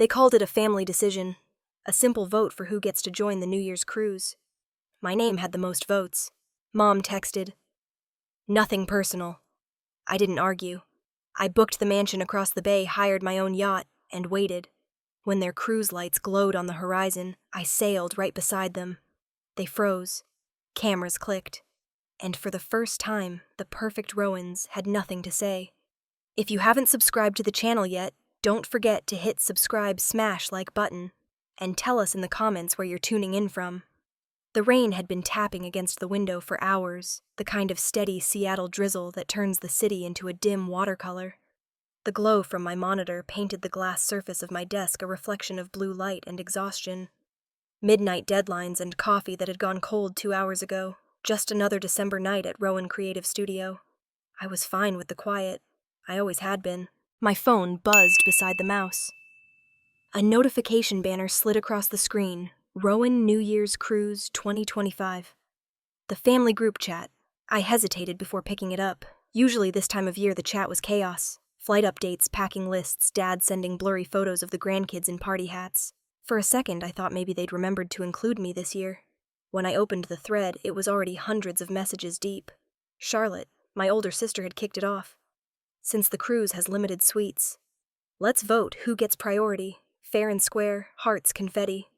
They called it a family decision, a simple vote for who gets to join the New Year's cruise. My name had the most votes. Mom texted, "Nothing personal." I didn't argue. I booked the mansion across the bay, hired my own yacht, and waited. When their cruise lights glowed on the horizon, I sailed right beside them. They froze. Cameras clicked. And for the first time, the perfect Rowans had nothing to say. If you haven't subscribed to the channel yet, don't forget to hit subscribe /like button, and tell us in the comments where you're tuning in from. The rain had been tapping against the window for hours, the kind of steady Seattle drizzle that turns the city into a dim watercolor. The glow from my monitor painted the glass surface of my desk a reflection of blue light and exhaustion. Midnight deadlines and coffee that had gone cold 2 hours ago. Just another December night at Rowan Creative Studio. I was fine with the quiet. I always had been. My phone buzzed beside the mouse. A notification banner slid across the screen. Rowan New Year's Cruise 2025. The family group chat. I hesitated before picking it up. Usually this time of year the chat was chaos. Flight updates, packing lists, dad sending blurry photos of the grandkids in party hats. For a second I thought maybe they'd remembered to include me this year. When I opened the thread, it was already hundreds of messages deep. Charlotte, my older sister, had kicked it off. Since the cruise has limited suites. Let's vote who gets priority. Fair and square, hearts, confetti.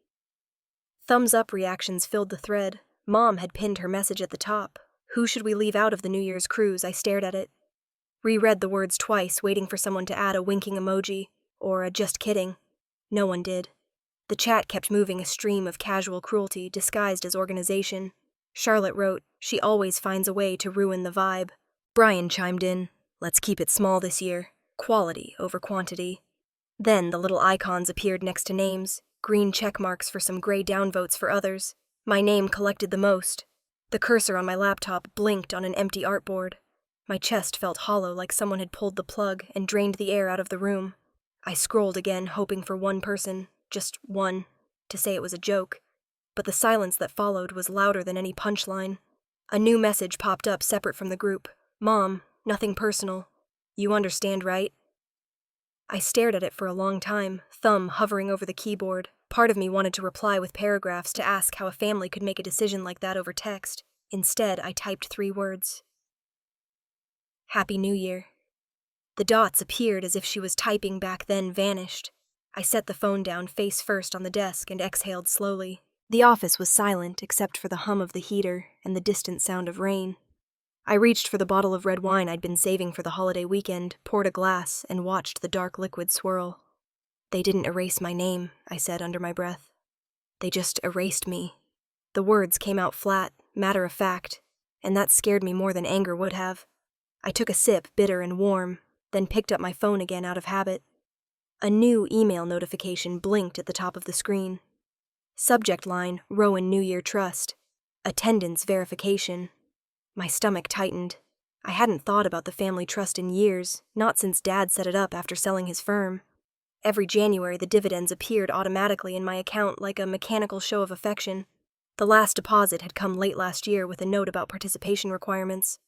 Thumbs up reactions filled the thread. Mom had pinned her message at the top. Who should we leave out of the New Year's cruise? I stared at it. Reread the words twice, waiting for someone to add a winking emoji, or a just kidding. No one did. The chat kept moving, a stream of casual cruelty disguised as organization. Charlotte wrote, "She always finds a way to ruin the vibe." Brian chimed in, "Let's keep it small this year. Quality over quantity." Then the little icons appeared next to names, green check marks for some gray downvotes for others. My name collected the most. The cursor on my laptop blinked on an empty artboard. My chest felt hollow, like someone had pulled the plug and drained the air out of the room. I scrolled again, hoping for one person, just one, to say it was a joke. But the silence that followed was louder than any punchline. A new message popped up separate from the group. "Mom, nothing personal. You understand, right?" I stared at it for a long time, thumb hovering over the keyboard. Part of me wanted to reply with paragraphs to ask how a family could make a decision like that over text. Instead, I typed 3 words. Happy New Year. The dots appeared as if she was typing back then vanished. I set the phone down face first on the desk and exhaled slowly. The office was silent except for the hum of the heater and the distant sound of rain. I reached for the bottle of red wine I'd been saving for the holiday weekend, poured a glass, and watched the dark liquid swirl. "They didn't erase my name," I said under my breath. "They just erased me." The words came out flat, matter of fact, and that scared me more than anger would have. I took a sip, bitter and warm, then picked up my phone again out of habit. A new email notification blinked at the top of the screen. Subject line, Rowan New Year Trust. Attendance verification. My stomach tightened. I hadn't thought about the family trust in years, not since Dad set it up after selling his firm. Every January the dividends appeared automatically in my account like a mechanical show of affection. The last deposit had come late last year with a note about participation requirements.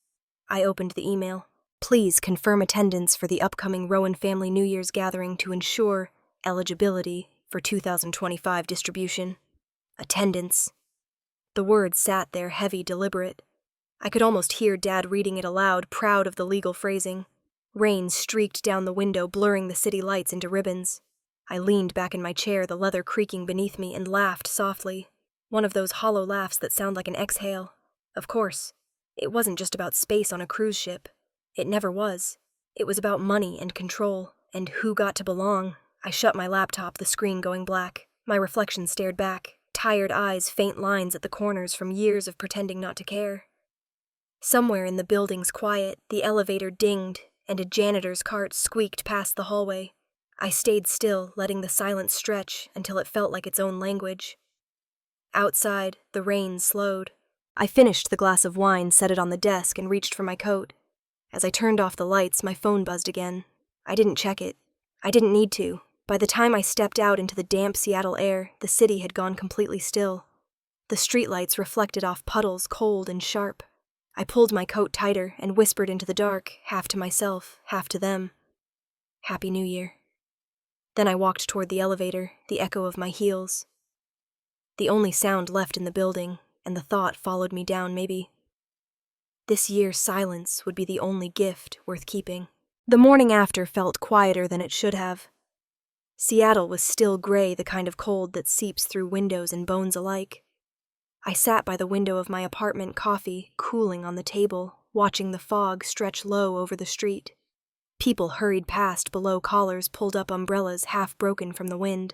I opened the email. "Please confirm attendance for the upcoming Rowan family New Year's gathering to ensure eligibility for 2025 distribution." Attendance. The words sat there heavy, deliberate. I could almost hear Dad reading it aloud, proud of the legal phrasing. Rain streaked down the window, blurring the city lights into ribbons. I leaned back in my chair, the leather creaking beneath me, and laughed softly. One of those hollow laughs that sound like an exhale. Of course. It wasn't just about space on a cruise ship. It never was. It was about money and control, and who got to belong. I shut my laptop, the screen going black. My reflection stared back. Tired eyes, faint lines at the corners from years of pretending not to care. Somewhere in the building's quiet, the elevator dinged, and a janitor's cart squeaked past the hallway. I stayed still, letting the silence stretch until it felt like its own language. Outside, the rain slowed. I finished the glass of wine, set it on the desk, and reached for my coat. As I turned off the lights, my phone buzzed again. I didn't check it. I didn't need to. By the time I stepped out into the damp Seattle air, the city had gone completely still. The streetlights reflected off puddles, cold and sharp. I pulled my coat tighter and whispered into the dark, half to myself, half to them. Happy New Year. Then I walked toward the elevator, the echo of my heels. The only sound left in the building, and the thought followed me down maybe. This year's silence would be the only gift worth keeping. The morning after felt quieter than it should have. Seattle was still gray, the kind of cold that seeps through windows and bones alike. I sat by the window of my apartment, coffee cooling on the table, watching the fog stretch low over the street. People hurried past below collars, pulled up umbrellas half broken from the wind.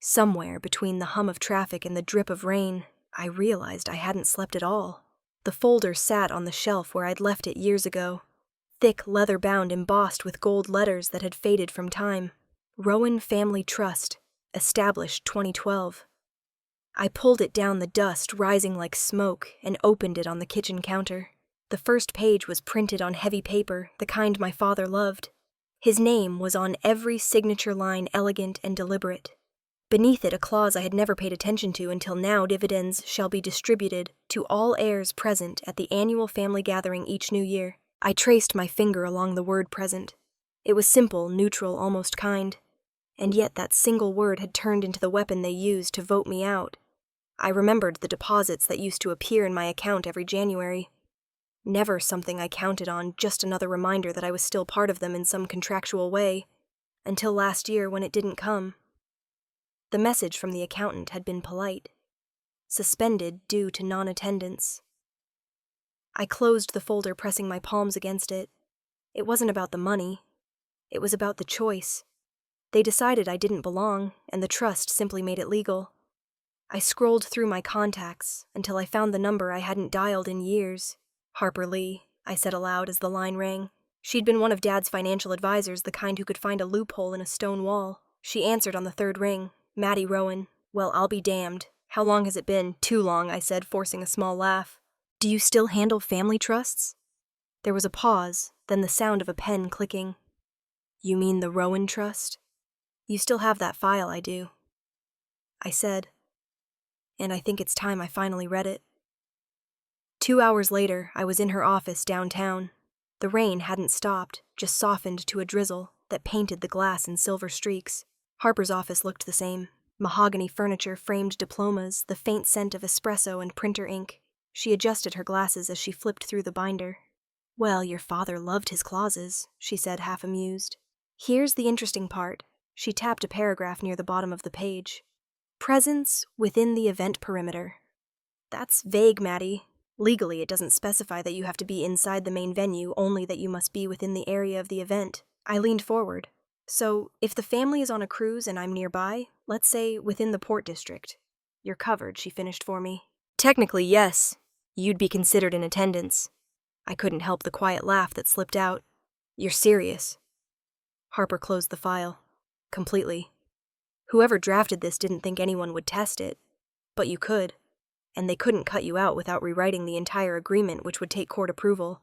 Somewhere between the hum of traffic and the drip of rain, I realized I hadn't slept at all. The folder sat on the shelf where I'd left it years ago. Thick leather-bound, embossed with gold letters that had faded from time. Rowan Family Trust, established 2012. I pulled it down, the dust rising like smoke, and opened it on the kitchen counter. The first page was printed on heavy paper, the kind my father loved. His name was on every signature line, elegant and deliberate. Beneath it, a clause I had never paid attention to until now: dividends shall be distributed to all heirs present at the annual family gathering each new year. I traced my finger along the word present. It was simple, neutral, almost kind. And yet that single word had turned into the weapon they used to vote me out. I remembered the deposits that used to appear in my account every January. Never something I counted on, just another reminder that I was still part of them in some contractual way, until last year when it didn't come. The message from the accountant had been polite. Suspended due to non-attendance. I closed the folder, pressing my palms against it. It wasn't about the money. It was about the choice. They decided I didn't belong, and the trust simply made it legal. I scrolled through my contacts until I found the number I hadn't dialed in years. Harper Lee, I said aloud as the line rang. She'd been one of Dad's financial advisors, the kind who could find a loophole in a stone wall. She answered on the third ring. Maddie Rowan. Well, I'll be damned. How long has it been? Too long, I said, forcing a small laugh. Do you still handle family trusts? There was a pause, then the sound of a pen clicking. You mean the Rowan Trust? You still have that file, I do. I said. And I think it's time I finally read it. 2 hours later, I was in her office downtown. The rain hadn't stopped, just softened to a drizzle that painted the glass in silver streaks. Harper's office looked the same. Mahogany furniture, framed diplomas, the faint scent of espresso and printer ink. She adjusted her glasses as she flipped through the binder. Well, your father loved his clauses, she said, half amused. Here's the interesting part. She tapped a paragraph near the bottom of the page. Presence within the event perimeter. That's vague, Maddie. Legally, it doesn't specify that you have to be inside the main venue, only that you must be within the area of the event. I leaned forward. So, if the family is on a cruise and I'm nearby, let's say within the port district. You're covered, she finished for me. Technically, yes. You'd be considered in attendance. I couldn't help the quiet laugh that slipped out. You're serious. Harper closed the file. Completely. Whoever drafted this didn't think anyone would test it. But you could. And they couldn't cut you out without rewriting the entire agreement, which would take court approval.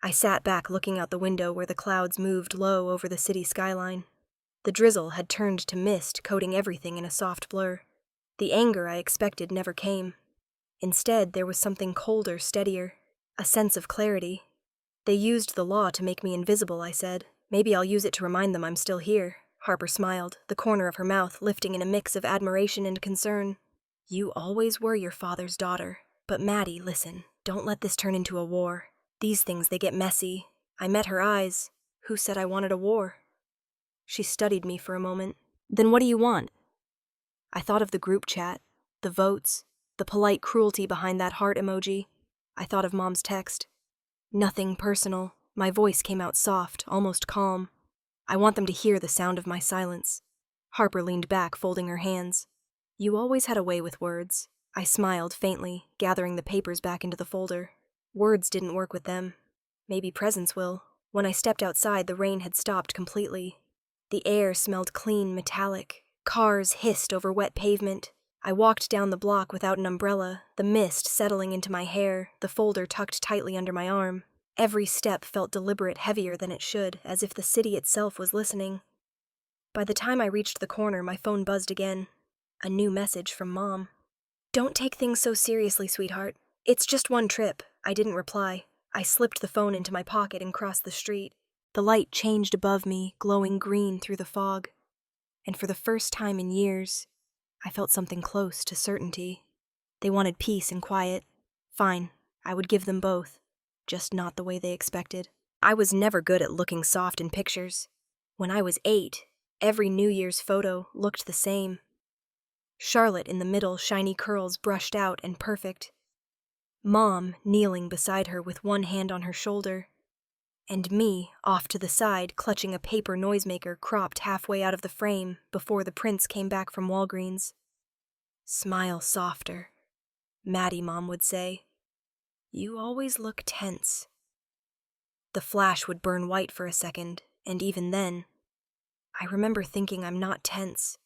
I sat back looking out the window where the clouds moved low over the city skyline. The drizzle had turned to mist, coating everything in a soft blur. The anger I expected never came. Instead, there was something colder, steadier. A sense of clarity. They used the law to make me invisible, I said. Maybe I'll use it to remind them I'm still here. Harper smiled, the corner of her mouth lifting in a mix of admiration and concern. You always were your father's daughter. But Maddie, listen, don't let this turn into a war. These things, they get messy. I met her eyes. Who said I wanted a war? She studied me for a moment. Then what do you want? I thought of the group chat, the votes, the polite cruelty behind that heart emoji. I thought of Mom's text. Nothing personal. My voice came out soft, almost calm. I want them to hear the sound of my silence. Harper leaned back, folding her hands. You always had a way with words. I smiled faintly, gathering the papers back into the folder. Words didn't work with them. Maybe presence will. When I stepped outside, the rain had stopped completely. The air smelled clean, metallic. Cars hissed over wet pavement. I walked down the block without an umbrella, the mist settling into my hair, the folder tucked tightly under my arm. Every step felt deliberate, heavier than it should, as if the city itself was listening. By the time I reached the corner, my phone buzzed again. A new message from Mom. Don't take things so seriously, sweetheart. It's just one trip. I didn't reply. I slipped the phone into my pocket and crossed the street. The light changed above me, glowing green through the fog. and for the first time in years, I felt something close to certainty. They wanted peace and quiet. Fine, I would give them both, just not the way they expected. I was never good at looking soft in pictures. When I was 8, every New Year's photo looked the same. Charlotte in the middle, shiny curls brushed out and perfect. Mom kneeling beside her with one hand on her shoulder. And me off to the side, clutching a paper noisemaker cropped halfway out of the frame before the prince came back from Walgreens. "Smile softer," Maddie, Mom would say. "You always look tense." The flash would burn white for a second, and even then, I remember thinking I'm not tense.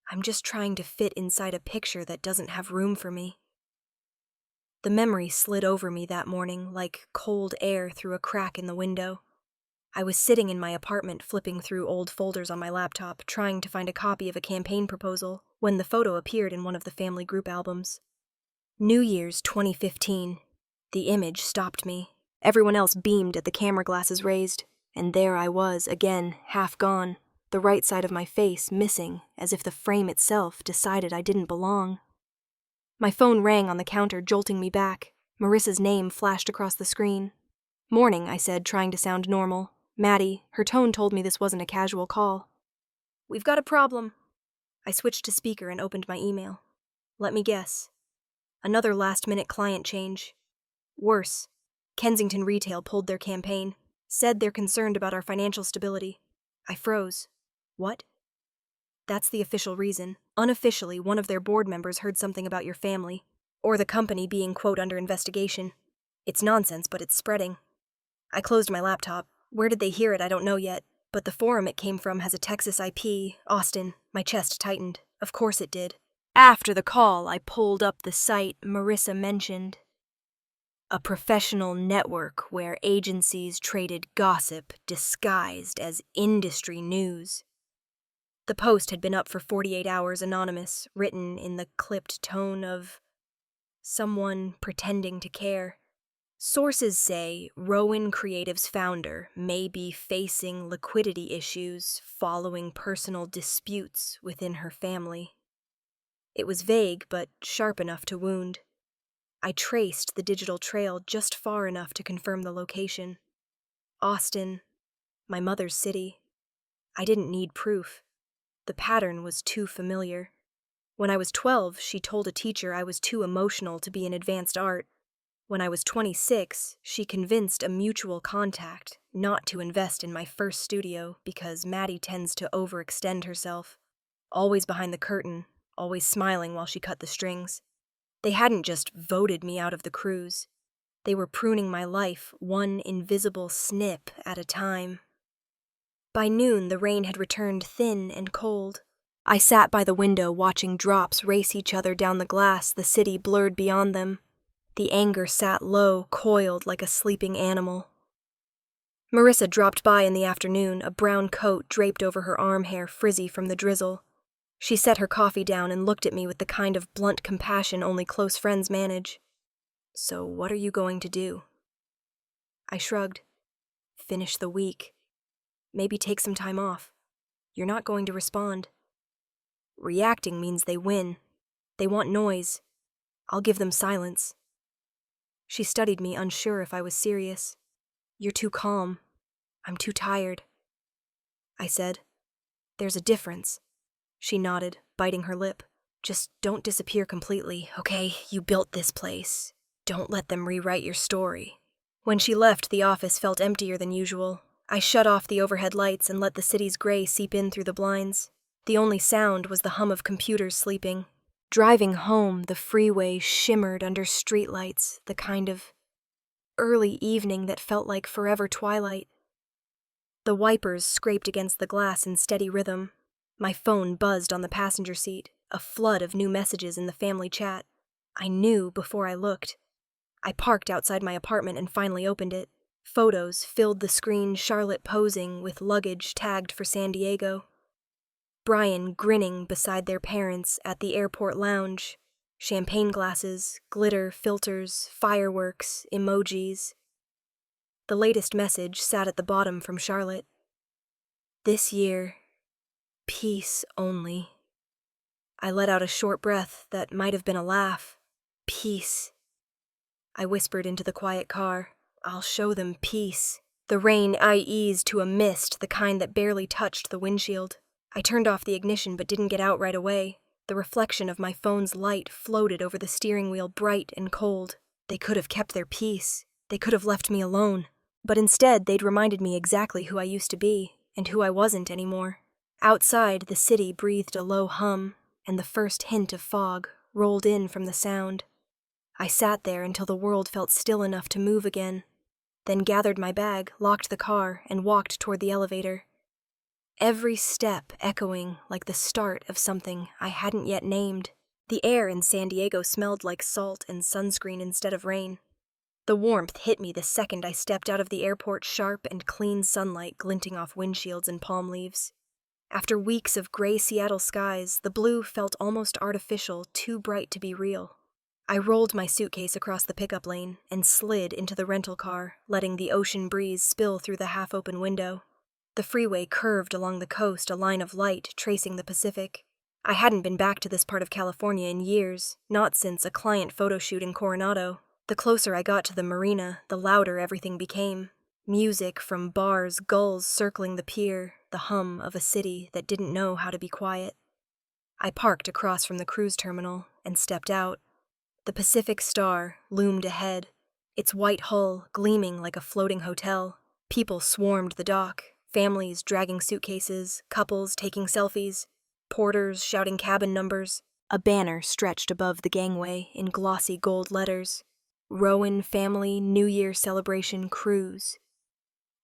I'm just trying to fit inside a picture that doesn't have room for me. The memory slid over me that morning like cold air through a crack in the window. I was sitting in my apartment flipping through old folders on my laptop, trying to find a copy of a campaign proposal, when the photo appeared in one of the family group albums. New Year's 2015. The image stopped me. Everyone else beamed at the camera glasses raised, and there I was, again, half gone, the right side of my face missing, as if the frame itself decided I didn't belong. My phone rang on the counter, jolting me back. Marissa's name flashed across the screen. "Morning," I said, trying to sound normal. "Maddie," her tone told me this wasn't a casual call. "We've got a problem." I switched to speaker and opened my email. Let me guess. Another last-minute client change. Worse, Kensington Retail pulled their campaign, said they're concerned about our financial stability. I froze. What? That's the official reason. Unofficially, one of their board members heard something about your family, or the company being, quote, under investigation. It's nonsense, but it's spreading. I closed my laptop. Where did they hear it, I don't know yet, but the forum it came from has a Texas IP, Austin. My chest tightened. Of course it did. After the call, I pulled up the site Marissa mentioned. A professional network where agencies traded gossip disguised as industry news. The post had been up for 48 hours anonymous, written in the clipped tone of someone pretending to care. Sources say Rowan Creative's founder may be facing liquidity issues following personal disputes within her family. It was vague, but sharp enough to wound. I traced the digital trail just far enough to confirm the location. Austin, my mother's city. I didn't need proof. The pattern was too familiar. When I was 12, she told a teacher I was too emotional to be in advanced art. When I was 26, she convinced a mutual contact not to invest in my first studio because Maddie tends to overextend herself. Always behind the curtain, always smiling while she cut the strings. They hadn't just voted me out of the cruise. They were pruning my life one invisible snip at a time. By noon, the rain had returned thin and cold. I sat by the window watching drops race each other down the glass, the city blurred beyond them. The anger sat low, coiled like a sleeping animal. Marissa dropped by in the afternoon, a brown coat draped over her arm hair frizzy from the drizzle. She set her coffee down and looked at me with the kind of blunt compassion only close friends manage. "So what are you going to do?" I shrugged. "Finish the week. Maybe take some time off. You're not going to respond." "Reacting means they win. They want noise. I'll give them silence." She studied me, unsure if I was serious. "You're too calm. I'm too tired." I said, "There's a difference." She nodded, biting her lip. "Just don't disappear completely, okay? You built this place. Don't let them rewrite your story." When she left, the office felt emptier than usual. I shut off the overhead lights and let the city's gray seep in through the blinds. The only sound was the hum of computers sleeping. Driving home, the freeway shimmered under streetlights, the kind of early evening that felt like forever twilight. The wipers scraped against the glass in steady rhythm. My phone buzzed on the passenger seat, a flood of new messages in the family chat. I knew before I looked. I parked outside my apartment and finally opened it. Photos filled the screen, Charlotte posing with luggage tagged for San Diego. Brian grinning beside their parents at the airport lounge. Champagne glasses, glitter, filters, fireworks, emojis. The latest message sat at the bottom from Charlotte. "This year, Peace only. I let out a short breath that might have been a laugh. Peace. I whispered into the quiet car. I'll show them peace. The rain I eased to a mist, the kind that barely touched the windshield. I turned off the ignition but didn't get out right away. The reflection of my phone's light floated over the steering wheel, bright and cold. They could have kept their peace. They could have left me alone. But instead, they'd reminded me exactly who I used to be, and who I wasn't anymore. Outside, the city breathed a low hum, and the first hint of fog rolled in from the sound. I sat there until the world felt still enough to move again, then gathered my bag, locked the car, and walked toward the elevator. Every step echoing like the start of something I hadn't yet named. The air in San Diego smelled like salt and sunscreen instead of rain. The warmth hit me the second I stepped out of the airport, sharp and clean sunlight glinting off windshields and palm leaves. After weeks of gray Seattle skies, the blue felt almost artificial, too bright to be real. I rolled my suitcase across the pickup lane and slid into the rental car, letting the ocean breeze spill through the half-open window. The freeway curved along the coast, a line of light tracing the Pacific. I hadn't been back to this part of California in years, not since a client photo shoot in Coronado. The closer I got to the marina, the louder everything became. Music from bars, gulls circling the pier, the hum of a city that didn't know how to be quiet. I parked across from the cruise terminal and stepped out. The Pacific Star loomed ahead, its white hull gleaming like a floating hotel. People swarmed the dock, families dragging suitcases, couples taking selfies, porters shouting cabin numbers. A banner stretched above the gangway in glossy gold letters. Rowan Family New Year Celebration Cruise.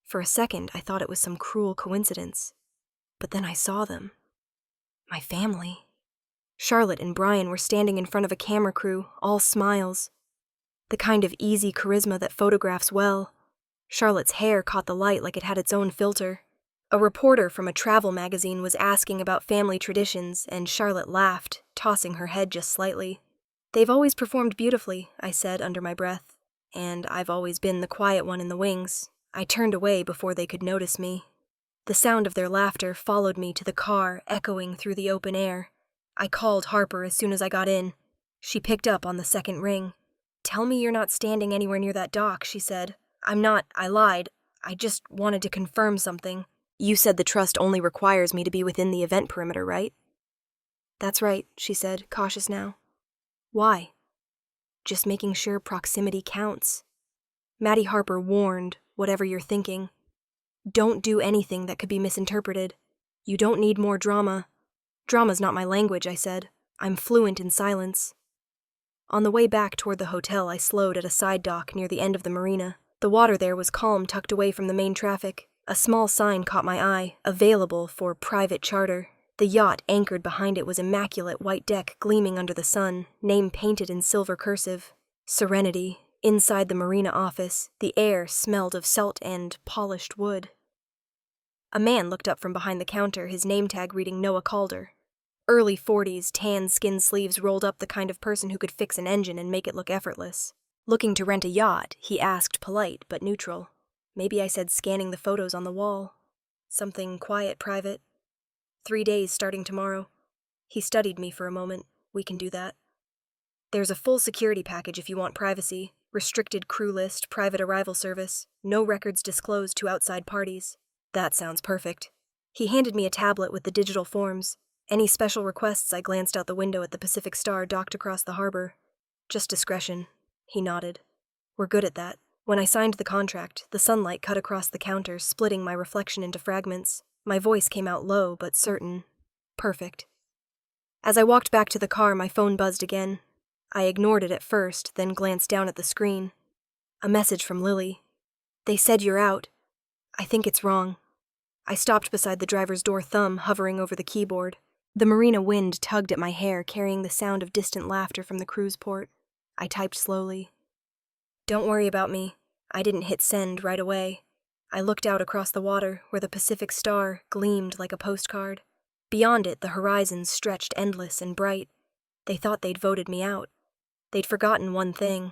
For a second, I thought it was some cruel coincidence. But then I saw them. My family. Charlotte and Brian were standing in front of a camera crew, all smiles. The kind of easy charisma that photographs well. Charlotte's hair caught the light like it had its own filter. A reporter from a travel magazine was asking about family traditions, and Charlotte laughed, tossing her head just slightly. "They've always performed beautifully," I said under my breath. "And I've always been the quiet one in the wings." I turned away before they could notice me. The sound of their laughter followed me to the car, echoing through the open air. I called Harper as soon as I got in. She picked up on the second ring. "Tell me you're not standing anywhere near that dock," she said. "I'm not, I lied. I just wanted to confirm something." "You said the trust only requires me to be within the event perimeter, right?" "That's right," she said, cautious now. "Why?" "Just making sure proximity counts." Maddie Harper warned, whatever you're thinking. Don't do anything that could be misinterpreted. You don't need more drama. Drama's not my language, I said. I'm fluent in silence. On the way back toward the hotel, I slowed at a side dock near the end of the marina. The water there was calm, tucked away from the main traffic. A small sign caught my eye, available for private charter. The yacht anchored behind it was immaculate white deck gleaming under the sun, name painted in silver cursive. Serenity. Inside the marina office, the air smelled of salt and polished wood. A man looked up from behind the counter, his name tag reading Noah Calder. Early 40s, tan skin sleeves rolled up, the kind of person who could fix an engine and make it look effortless. Looking to rent a yacht, he asked, polite but neutral. Maybe I said scanning the photos on the wall. Something quiet, private. 3 days starting tomorrow. He studied me for a moment. We can do that. There's a full security package if you want privacy. Restricted crew list, private arrival service, no records disclosed to outside parties. That sounds perfect. He handed me a tablet with the digital forms. Any special requests? I glanced out the window at the Pacific Star docked across the harbor. Just discretion. He nodded. We're good at that. When I signed the contract, the sunlight cut across the counter, splitting my reflection into fragments. My voice came out low but certain. Perfect. As I walked back to the car, my phone buzzed again. I ignored it at first, then glanced down at the screen. A message from Lily. They said you're out. I think it's wrong. I stopped beside the driver's door, thumb hovering over the keyboard. The marina wind tugged at my hair, carrying the sound of distant laughter from the cruise port. I typed slowly. Don't worry about me. I didn't hit send right away. I looked out across the water, where the Pacific Star gleamed like a postcard. Beyond it, the horizon stretched endless and bright. They thought they'd voted me out. They'd forgotten one thing.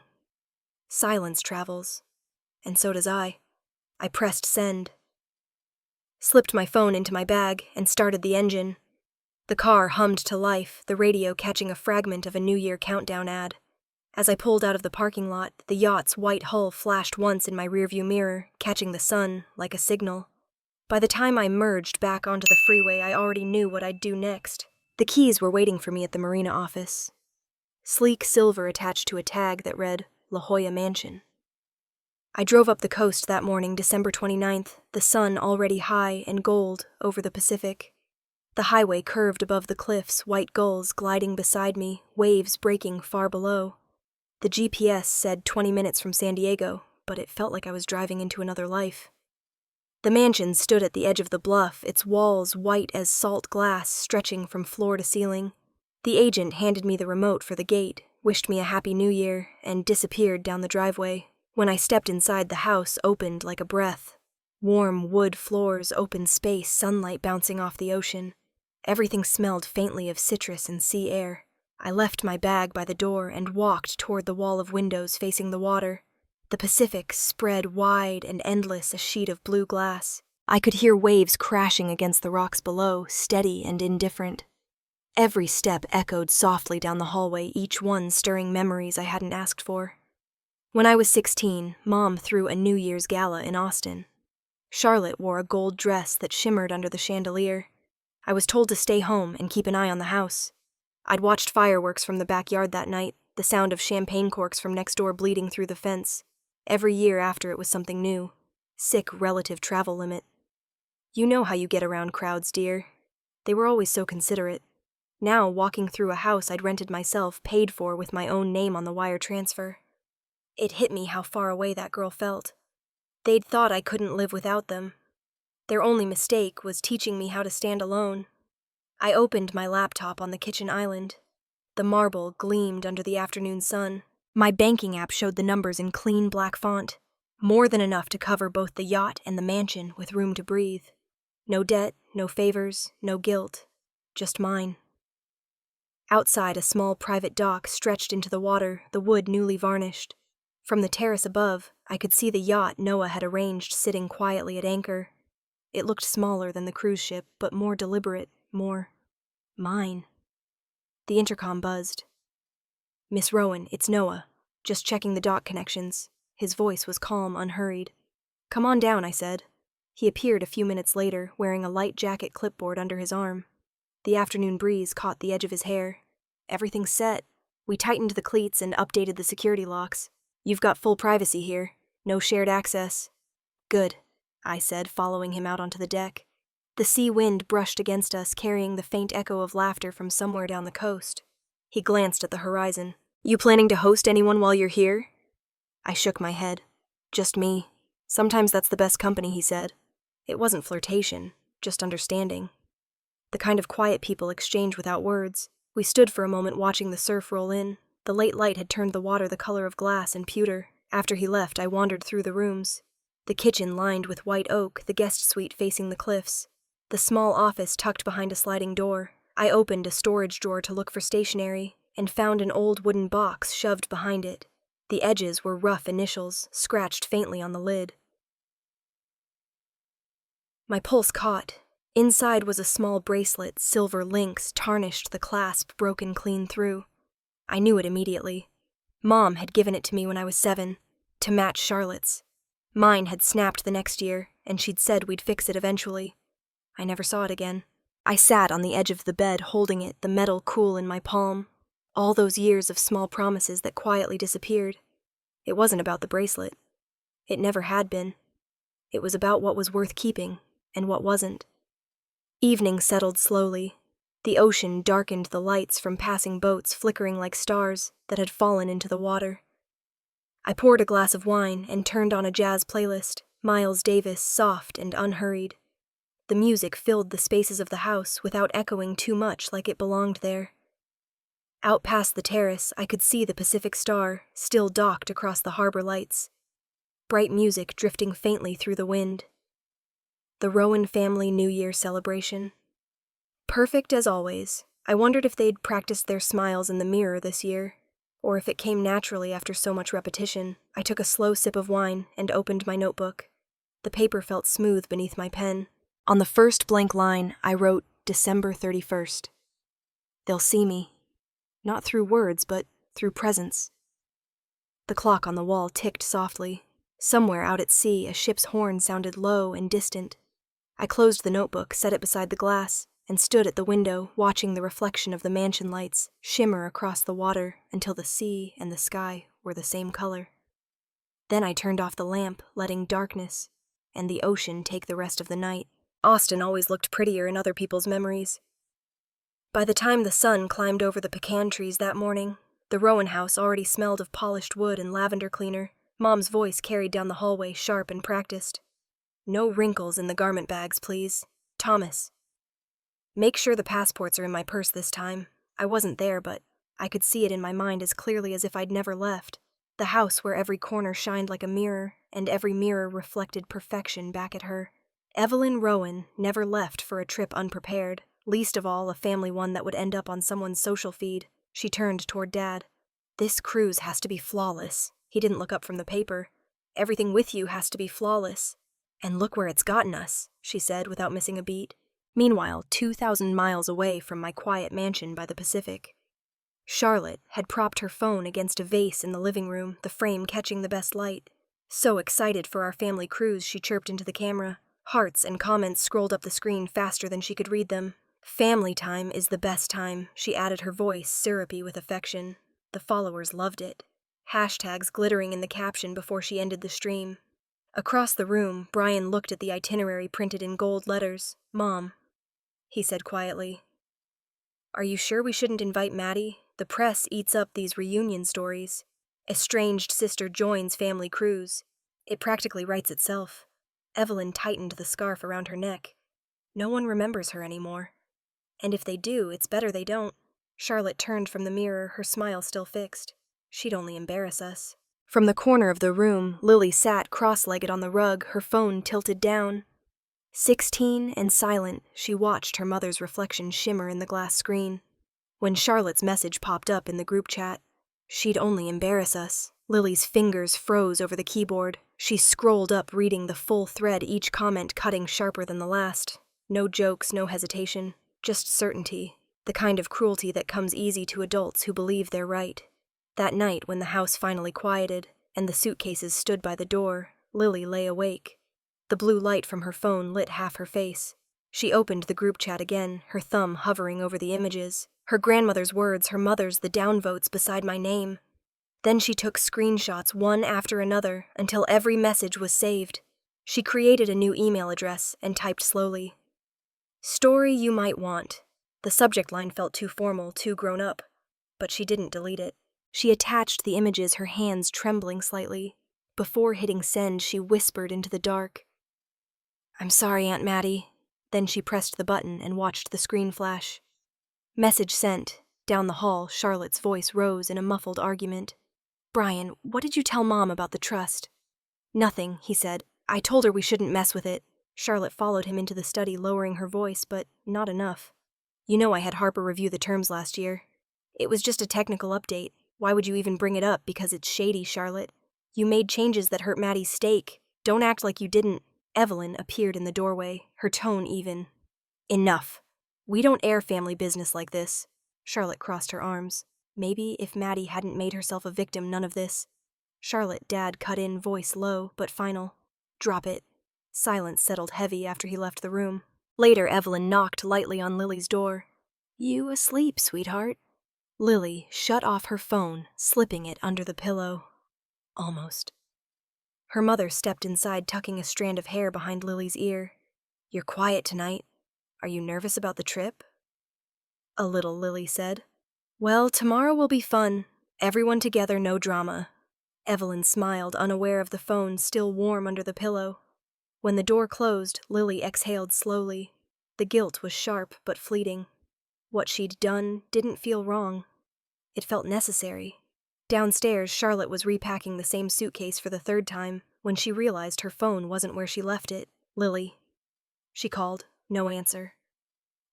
Silence travels. And so does I. I pressed send. slipped my phone into my bag, and started the engine. The car hummed to life, the radio catching a fragment of a New Year countdown ad. As I pulled out of the parking lot, the yacht's white hull flashed once in my rearview mirror, catching the sun like a signal. By the time I merged back onto the freeway, I already knew what I'd do next. The keys were waiting for me at the marina office. Sleek silver attached to a tag that read, La Jolla Mansion. I drove up the coast that morning, December 29th, the sun already high and gold over the Pacific. The highway curved above the cliffs, white gulls gliding beside me, waves breaking far below. The GPS said 20 minutes from San Diego, but it felt like I was driving into another life. The mansion stood at the edge of the bluff, its walls white as salt glass stretching from floor to ceiling. The agent handed me the remote for the gate, wished me a happy new year, and disappeared down the driveway. When I stepped inside, the house opened like a breath. Warm wood floors, open space, sunlight bouncing off the ocean. Everything smelled faintly of citrus and sea air. I left my bag by the door and walked toward the wall of windows facing the water. The Pacific spread wide and endless, a sheet of blue glass. I could hear waves crashing against the rocks below, steady and indifferent. Every step echoed softly down the hallway, each one stirring memories I hadn't asked for. When I was 16, Mom threw a New Year's gala in Austin. Charlotte wore a gold dress that shimmered under the chandelier. I was told to stay home and keep an eye on the house. I'd watched fireworks from the backyard that night, the sound of champagne corks from next door bleeding through the fence. Every year after it was something new. Sick relative travel limit. You know how you get around crowds, dear. They were always so considerate. Now, walking through a house I'd rented myself, paid for with my own name on the wire transfer. It hit me how far away that girl felt. They'd thought I couldn't live without them. Their only mistake was teaching me how to stand alone. I opened my laptop on the kitchen island. The marble gleamed under the afternoon sun. My banking app showed the numbers in clean black font. More than enough to cover both the yacht and the mansion with room to breathe. No debt, no favors, no guilt. Just mine. Outside, a small private dock stretched into the water, the wood newly varnished. From the terrace above, I could see the yacht Noah had arranged sitting quietly at anchor. It looked smaller than the cruise ship, but more deliberate, more mine. The intercom buzzed. "Miss Rowan, it's Noah. Just checking the dock connections." His voice was calm, unhurried. "Come on down," I said. He appeared a few minutes later, wearing a light jacket clipboard under his arm. The afternoon breeze caught the edge of his hair. "Everything's set. We tightened the cleats and updated the security locks. You've got full privacy here. No shared access." "Good," I said, following him out onto the deck. The sea wind brushed against us, carrying the faint echo of laughter from somewhere down the coast. He glanced at the horizon. "You planning to host anyone while you're here?" I shook my head. "Just me. Sometimes that's the best company," he said. It wasn't flirtation, just understanding. The kind of quiet people exchange without words. We stood for a moment watching the surf roll in. The late light had turned the water the color of glass and pewter. After he left, I wandered through the rooms. The kitchen lined with white oak, the guest suite facing the cliffs. The small office tucked behind a sliding door. I opened a storage drawer to look for stationery, and found an old wooden box shoved behind it. The edges were rough initials, scratched faintly on the lid. My pulse caught. Inside was a small bracelet, silver links, tarnished, the clasp broken clean through. I knew it immediately. Mom had given it to me when I was 7, to match Charlotte's. Mine had snapped the next year, and she'd said we'd fix it eventually. I never saw it again. I sat on the edge of the bed, holding it, the metal cool in my palm. All those years of small promises that quietly disappeared. It wasn't about the bracelet. It never had been. It was about what was worth keeping, and what wasn't. Evening settled slowly. The ocean darkened the lights from passing boats flickering like stars that had fallen into the water. I poured a glass of wine and turned on a jazz playlist, Miles Davis, soft and unhurried. The music filled the spaces of the house without echoing too much like it belonged there. Out past the terrace, I could see the Pacific Star, still docked across the harbor lights. Bright music drifting faintly through the wind. The Rowan family New Year celebration. Perfect as always. I wondered if they'd practiced their smiles in the mirror this year, or if it came naturally after so much repetition. I took a slow sip of wine and opened my notebook. The paper felt smooth beneath my pen. On the first blank line, I wrote December 31st. They'll see me. Not through words, but through presence. The clock on the wall ticked softly. Somewhere out at sea, a ship's horn sounded low and distant. I closed the notebook, set it beside the glass, and stood at the window, watching the reflection of the mansion lights shimmer across the water until the sea and the sky were the same color. Then I turned off the lamp, letting darkness and the ocean take the rest of the night. Austin always looked prettier in other people's memories. By the time the sun climbed over the pecan trees that morning, the Rowan house already smelled of polished wood and lavender cleaner. Mom's voice carried down the hallway, sharp and practiced. No wrinkles in the garment bags, please. Thomas. Make sure the passports are in my purse this time. I wasn't there, but I could see it in my mind as clearly as if I'd never left. The house where every corner shined like a mirror, and every mirror reflected perfection back at her. Evelyn Rowan never left for a trip unprepared, least of all a family one that would end up on someone's social feed. She turned toward Dad. This cruise has to be flawless. He didn't look up from the paper. Everything with you has to be flawless. And look where it's gotten us, she said without missing a beat. Meanwhile, 2,000 miles away from my quiet mansion by the Pacific. Charlotte had propped her phone against a vase in the living room, the frame catching the best light. So excited for our family cruise, she chirped into the camera. Hearts and comments scrolled up the screen faster than she could read them. Family time is the best time, she added, her voice syrupy with affection. The followers loved it. Hashtags glittering in the caption before she ended the stream. Across the room, Brian looked at the itinerary printed in gold letters. Mom, he said quietly. Are you sure we shouldn't invite Maddie? The press eats up these reunion stories. Estranged sister joins family cruise. It practically writes itself. Evelyn tightened the scarf around her neck. No one remembers her anymore. And if they do, it's better they don't. Charlotte turned from the mirror, her smile still fixed. She'd only embarrass us. From the corner of the room, Lily sat cross-legged on the rug, her phone tilted down. 16 and silent, she watched her mother's reflection shimmer in the glass screen. When Charlotte's message popped up in the group chat, she'd only embarrass us. Lily's fingers froze over the keyboard. She scrolled up, reading the full thread, each comment cutting sharper than the last. No jokes, no hesitation, just certainty. The kind of cruelty that comes easy to adults who believe they're right. That night, when the house finally quieted, and the suitcases stood by the door, Lily lay awake. The blue light from her phone lit half her face. She opened the group chat again, her thumb hovering over the images. Her grandmother's words, her mother's, the downvotes beside my name. Then she took screenshots one after another until every message was saved. She created a new email address and typed slowly. Story you might want. The subject line felt too formal, too grown up. But she didn't delete it. She attached the images, her hands trembling slightly. Before hitting send, she whispered into the dark. I'm sorry, Aunt Maddie. Then she pressed the button and watched the screen flash. Message sent. Down the hall, Charlotte's voice rose in a muffled argument. Brian, what did you tell Mom about the trust? Nothing, he said. I told her we shouldn't mess with it. Charlotte followed him into the study, lowering her voice, but not enough. You know I had Harper review the terms last year. It was just a technical update. Why would you even bring it up? Because it's shady, Charlotte. You made changes that hurt Maddie's stake. Don't act like you didn't. Evelyn appeared in the doorway, her tone even. Enough. We don't air family business like this. Charlotte crossed her arms. Maybe if Maddie hadn't made herself a victim, none of this. Charlotte, Dad cut in, voice low but final. Drop it. Silence settled heavy after he left the room. Later, Evelyn knocked lightly on Lily's door. You asleep, sweetheart? Lily shut off her phone, slipping it under the pillow. Almost. Her mother stepped inside, tucking a strand of hair behind Lily's ear. You're quiet tonight. Are you nervous about the trip? A little, Lily said. Well, tomorrow will be fun. Everyone together, no drama. Evelyn smiled, unaware of the phone still warm under the pillow. When the door closed, Lily exhaled slowly. The guilt was sharp but fleeting. What she'd done didn't feel wrong. It felt necessary. Downstairs, Charlotte was repacking the same suitcase for the third time when she realized her phone wasn't where she left it. Lily. She called. No answer.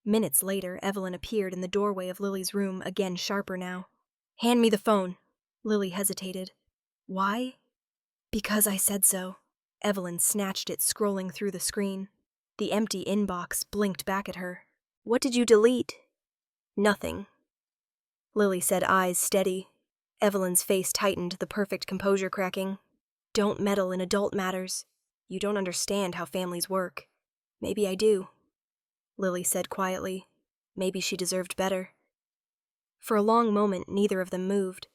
Minutes later, Evelyn appeared in the doorway of Lily's room, again sharper now. Hand me the phone. Lily hesitated. Why? Because I said so. Evelyn snatched it, scrolling through the screen. The empty inbox blinked back at her. What did you delete? Nothing. Lily said, eyes steady. Evelyn's face tightened, the perfect composure cracking. Don't meddle in adult matters. You don't understand how families work. Maybe I do, Lily said quietly. Maybe she deserved better. For a long moment, neither of them moved.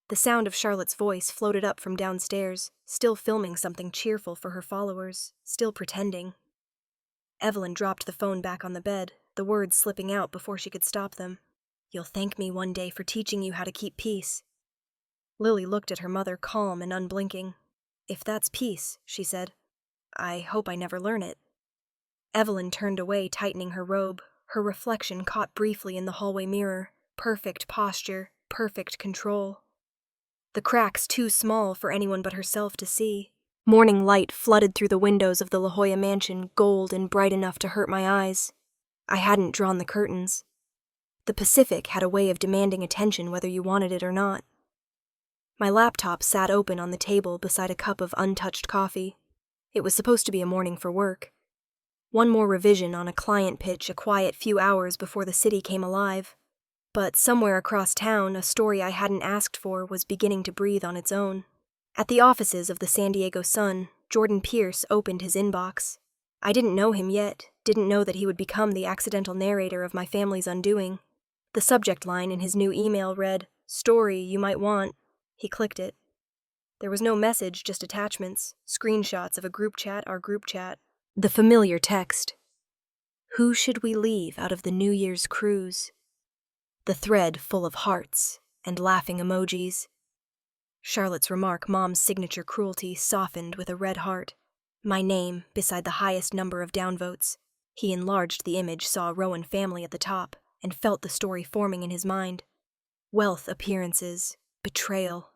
The sound of Charlotte's voice floated up from downstairs, still filming something cheerful for her followers, still pretending. Evelyn dropped the phone back on the bed, the words slipping out before she could stop them. You'll thank me one day for teaching you how to keep peace. Lily looked at her mother, calm and unblinking. If that's peace, she said, I hope I never learn it. Evelyn turned away, tightening her robe. Her reflection caught briefly in the hallway mirror. Perfect posture, perfect control. The cracks too small for anyone but herself to see. Morning light flooded through the windows of the La Jolla mansion, gold and bright enough to hurt my eyes. I hadn't drawn the curtains. The Pacific had a way of demanding attention whether you wanted it or not. My laptop sat open on the table beside a cup of untouched coffee. It was supposed to be a morning for work. One more revision on a client pitch a quiet few hours before the city came alive. But somewhere across town, a story I hadn't asked for was beginning to breathe on its own. At the offices of the San Diego Sun, Jordan Pierce opened his inbox. I didn't know him yet, didn't know that he would become the accidental narrator of my family's undoing. The subject line in his new email read, Story you might want. He clicked it. There was no message, just attachments, screenshots of a group chat, our group chat. The familiar text. Who should we leave out of the New Year's cruise? The thread full of hearts and laughing emojis. Charlotte's remark, Mom's signature cruelty, softened with a red heart. My name beside the highest number of downvotes. He enlarged the image, saw Rowan family at the top, and felt the story forming in his mind. Wealth appearances, betrayal.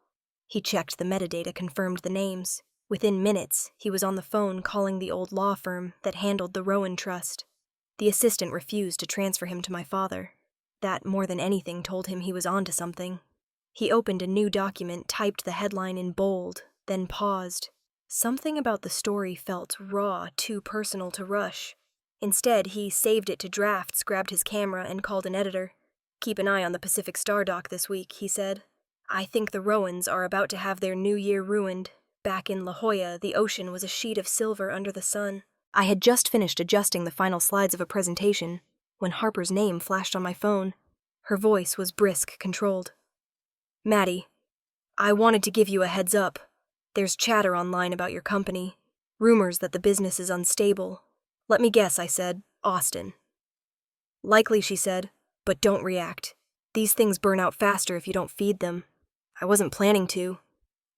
He checked the metadata, confirmed the names. Within minutes, he was on the phone calling the old law firm that handled the Rowan Trust. The assistant refused to transfer him to my father. That, more than anything, told him he was onto something. He opened a new document, typed the headline in bold, then paused. Something about the story felt raw, too personal to rush. Instead, he saved it to drafts, grabbed his camera, and called an editor. Keep an eye on the Pacific Star doc this week, he said. I think the Rowans are about to have their new year ruined. Back in La Jolla, the ocean was a sheet of silver under the sun. I had just finished adjusting the final slides of a presentation when Harper's name flashed on my phone. Her voice was brisk, controlled. Maddie, I wanted to give you a heads up. There's chatter online about your company. Rumors that the business is unstable. Let me guess, I said. Austin. Likely, she said, but don't react. These things burn out faster if you don't feed them. I wasn't planning to.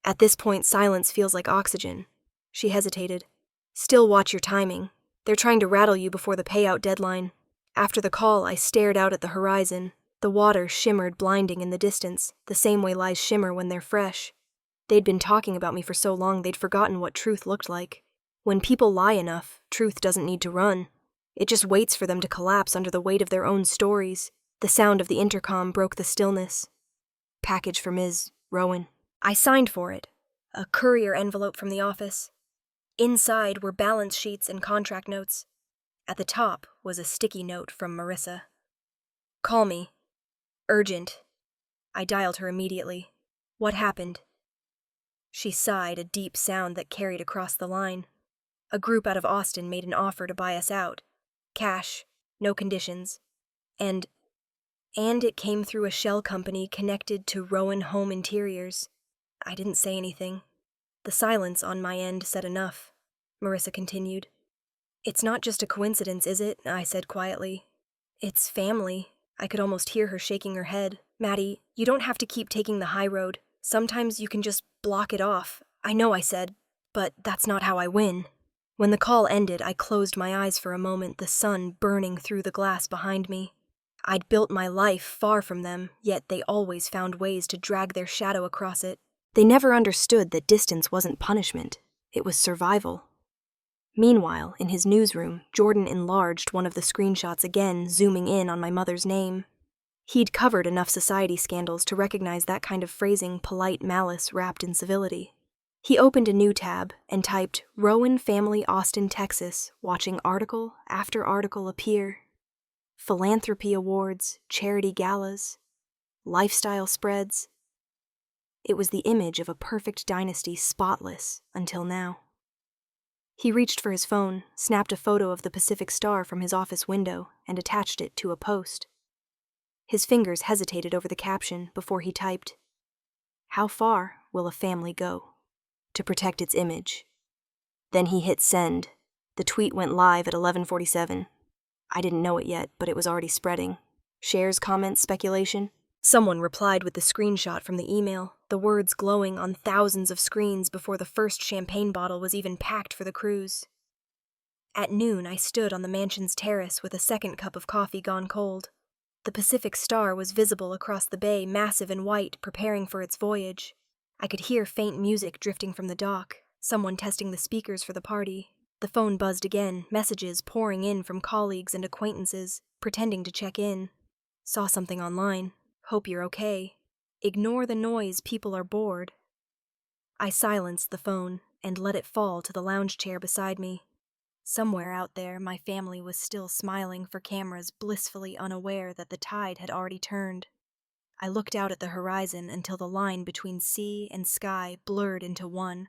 At this point, silence feels like oxygen. She hesitated. Still watch your timing. They're trying to rattle you before the payout deadline. After the call, I stared out at the horizon. The water shimmered blinding in the distance, the same way lies shimmer when they're fresh. They'd been talking about me for so long they'd forgotten what truth looked like. When people lie enough, truth doesn't need to run. It just waits for them to collapse under the weight of their own stories. The sound of the intercom broke the stillness. Package for Ms. Rowan. I signed for it. A courier envelope from the office. Inside were balance sheets and contract notes. At the top was a sticky note from Marissa. Call me. Urgent. I dialed her immediately. What happened? She sighed, a deep sound that carried across the line. A group out of Austin made an offer to buy us out. Cash, no conditions. And it came through a shell company connected to Rowan Home Interiors. I didn't say anything. The silence on my end said enough. Marissa continued. It's not just a coincidence, is it? I said quietly. It's family. I could almost hear her shaking her head. Maddie, you don't have to keep taking the high road. Sometimes you can just block it off. I know, I said, but that's not how I win. When the call ended, I closed my eyes for a moment, the sun burning through the glass behind me. I'd built my life far from them, yet they always found ways to drag their shadow across it. They never understood that distance wasn't punishment. It was survival. Meanwhile, in his newsroom, Jordan enlarged one of the screenshots again, zooming in on my mother's name. He'd covered enough society scandals to recognize that kind of phrasing polite malice wrapped in civility. He opened a new tab and typed Rowan Family Austin, Texas, watching article after article appear. Philanthropy awards, charity galas, lifestyle spreads. It was the image of a perfect dynasty, spotless until now. He reached for his phone, snapped a photo of the Pacific Star from his office window, and attached it to a post. His fingers hesitated over the caption before he typed, "How far will a family go?" to protect its image. Then he hit send. The tweet went live at 11:47. I didn't know it yet, but it was already spreading. Shares, comments, speculation. Someone replied with the screenshot from the email, the words glowing on thousands of screens before the first champagne bottle was even packed for the cruise. At noon, I stood on the mansion's terrace with a second cup of coffee gone cold. The Pacific Star was visible across the bay, massive and white, preparing for its voyage. I could hear faint music drifting from the dock, someone testing the speakers for the party. The phone buzzed again, messages pouring in from colleagues and acquaintances, pretending to check in. Saw something online. Hope you're okay. Ignore the noise, people are bored. I silenced the phone and let it fall to the lounge chair beside me. Somewhere out there, my family was still smiling for cameras, blissfully unaware that the tide had already turned. I looked out at the horizon until the line between sea and sky blurred into one.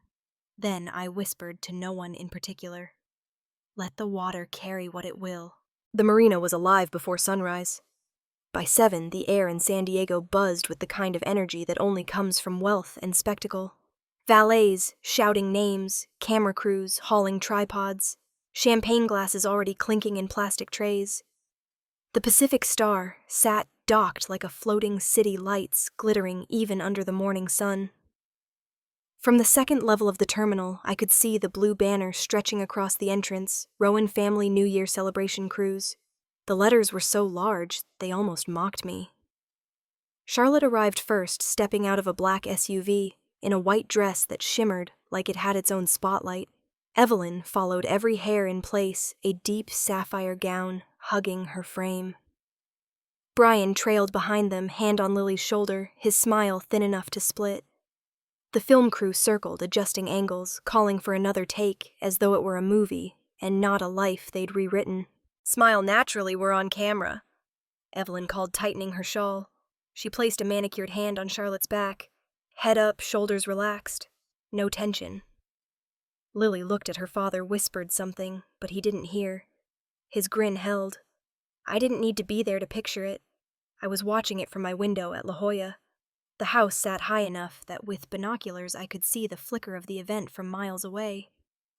Then I whispered to no one in particular, "Let the water carry what it will." The marina was alive before sunrise. By 7, the air in San Diego buzzed with the kind of energy that only comes from wealth and spectacle. Valets shouting names, camera crews hauling tripods, champagne glasses already clinking in plastic trays. The Pacific Star sat docked like a floating city, lights glittering even under the morning sun. From the second level of the terminal, I could see the blue banner stretching across the entrance, Rowan Family New Year Celebration Cruise. The letters were so large, they almost mocked me. Charlotte arrived first, stepping out of a black SUV, in a white dress that shimmered like it had its own spotlight. Evelyn followed, every hair in place, a deep sapphire gown hugging her frame. Brian trailed behind them, hand on Lily's shoulder, his smile thin enough to split. The film crew circled, adjusting angles, calling for another take, as though it were a movie, and not a life they'd rewritten. "Smile naturally, we're on camera," Evelyn called, tightening her shawl. She placed a manicured hand on Charlotte's back. Head up, shoulders relaxed. No tension. Lily looked at her father, whispered something, but he didn't hear. His grin held. I didn't need to be there to picture it. I was watching it from my window at La Jolla. The house sat high enough that with binoculars I could see the flicker of the event from miles away.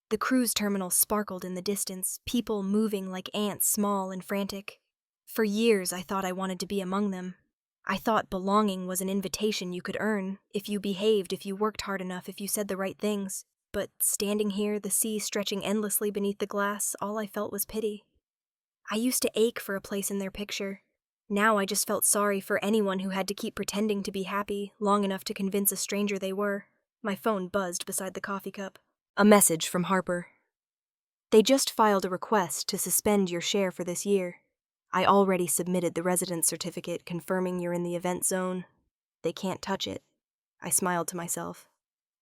The cruise terminal sparkled in the distance, people moving like ants, small and frantic. For years I thought I wanted to be among them. I thought belonging was an invitation you could earn, if you behaved, if you worked hard enough, if you said the right things. But standing here, the sea stretching endlessly beneath the glass, all I felt was pity. I used to ache for a place in their picture. Now I just felt sorry for anyone who had to keep pretending to be happy long enough to convince a stranger they were. My phone buzzed beside the coffee cup. A message from Harper. "They just filed a request to suspend your share for this year. I already submitted the residence certificate confirming you're in the event zone. They can't touch it." I smiled to myself.